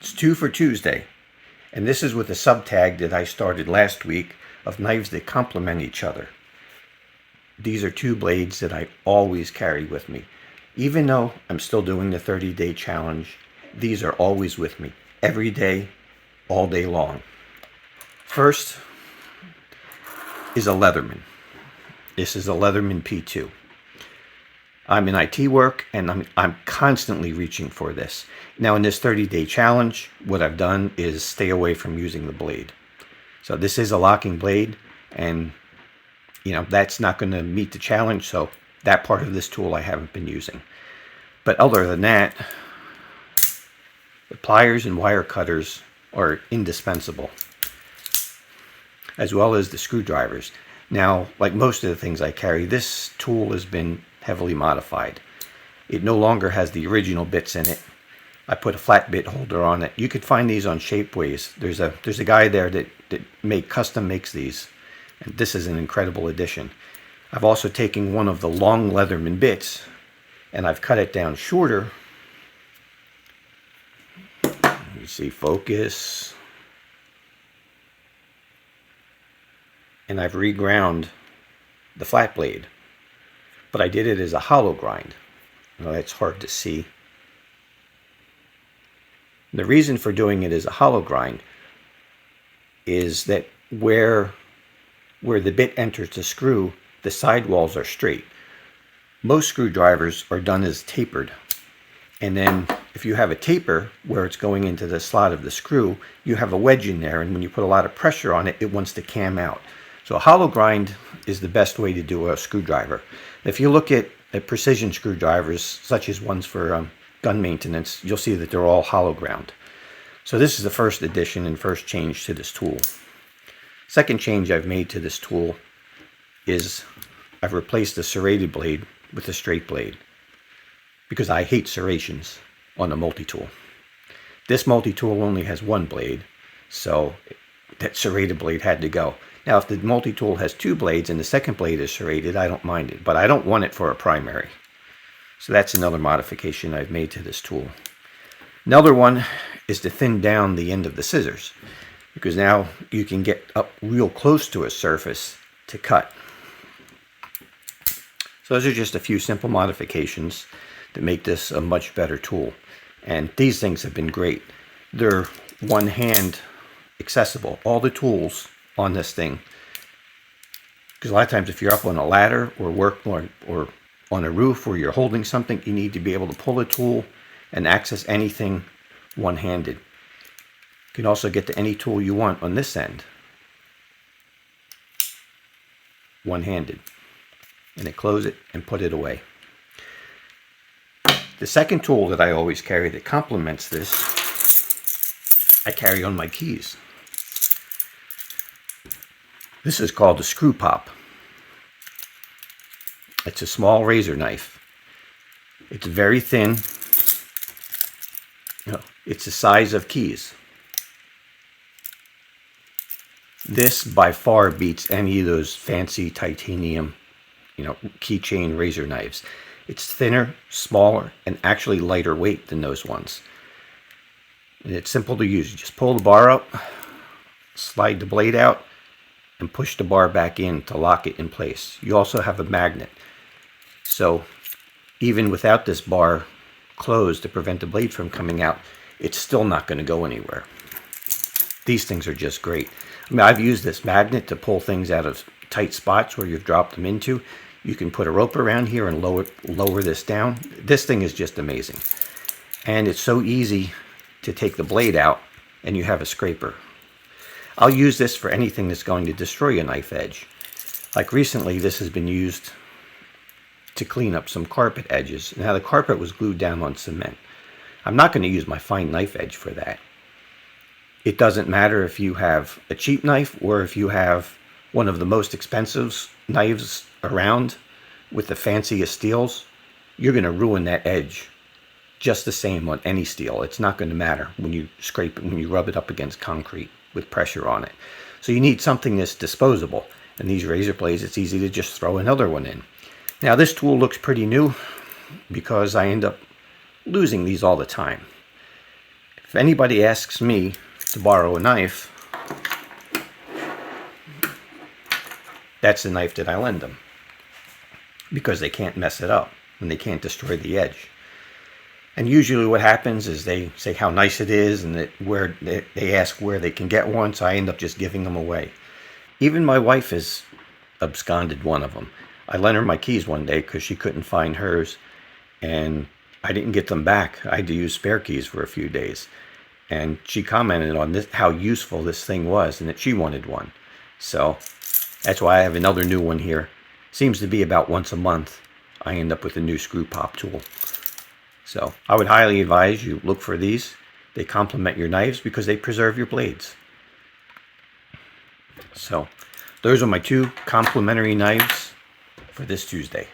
It's 2 for Tuesday, and this is with a subtag that I started last week of knives that complement each other. These are two blades that I always carry with me. Even though I'm still doing the 30-day challenge, these are always with me, every day, all day long. First is a Leatherman. This is a Leatherman P2. I'm in IT work, and I'm constantly reaching for this. Now, in this 30-day challenge, what I've done is stay away from using the blade. So this is a locking blade, and that's not going to meet the challenge, so that part of this tool I haven't been using. But other than that, the pliers and wire cutters are indispensable, as well as the screwdrivers. Now, like most of the things I carry, this tool has been heavily modified. It no longer has the original bits in it. I put a flat bit holder on it. You could find these on Shapeways. There's a guy there that custom makes these, and this is an incredible addition. I've also taken one of the long Leatherman bits and I've cut it down shorter. You see, focus. And I've reground the flat blade, but I did it as a hollow grind. That's hard to see. The reason for doing it as a hollow grind is that where the bit enters the screw, the sidewalls are straight. Most screwdrivers are done as tapered. And then if you have a taper where it's going into the slot of the screw, you have a wedge in there, and when you put a lot of pressure on it, it wants to cam out. So a hollow grind is the best way to do a screwdriver. If you look at precision screwdrivers, such as ones for gun maintenance, you'll see that they're all hollow ground. So this is the first addition and first change to this tool. Second change I've made to this tool is I've replaced the serrated blade with a straight blade, because I hate serrations on a multi-tool. This multi-tool only has one blade, so that serrated blade had to go. Now, if the multi-tool has two blades and the second blade is serrated, I don't mind it, but I don't want it for a primary. So that's another modification I've made to this tool. Another one is to thin down the end of the scissors, because now you can get up real close to a surface to cut. So those are just a few simple modifications that make this a much better tool. And these things have been great. They're one-hand accessible. All the tools on this thing, because a lot of times if you're up on a ladder or or on a roof where you're holding something, you need to be able to pull a tool and access anything one-handed. You can also get to any tool you want on this end one-handed, and then close it and put it away. The second tool that I always carry that complements this, I carry on my keys. This is called a screw pop. It's a small razor knife. It's very thin. It's the size of keys. This by far beats any of those fancy titanium, keychain razor knives. It's thinner, smaller, and actually lighter weight than those ones. And it's simple to use. You just pull the bar up, slide the blade out, and push the bar back in to lock it in place. You also have a magnet. So even without this bar closed to prevent the blade from coming out, it's still not going to go anywhere. These things are just great. I've used this magnet to pull things out of tight spots where you've dropped them into. You can put a rope around here and lower this down. This thing is just amazing. And it's so easy to take the blade out and you have a scraper. I'll use this for anything that's going to destroy a knife edge. Like recently, this has been used to clean up some carpet edges. Now the carpet was glued down on cement. I'm not going to use my fine knife edge for that. It doesn't matter if you have a cheap knife or if you have one of the most expensive knives around with the fanciest steels. You're going to ruin that edge just the same on any steel. It's not going to matter when you scrape it, when you rub it up against concrete with pressure on it. So you need something that's disposable. And these razor blades, it's easy to just throw another one in. Now this tool looks pretty new because I end up losing these all the time. If anybody asks me to borrow a knife, that's the knife that I lend them, because they can't mess it up and they can't destroy the edge. And usually what happens is they say how nice it is, and they ask where they can get one, so I end up just giving them away. Even my wife has absconded one of them. I lent her my keys one day because she couldn't find hers, and I didn't get them back. I had to use spare keys for a few days. And she commented on this, how useful this thing was, and that she wanted one. So that's why I have another new one here. Seems to be about once a month I end up with a new screw pop tool. So I would highly advise you look for these. They complement your knives because they preserve your blades. So those are my two complementary knives for this Tuesday.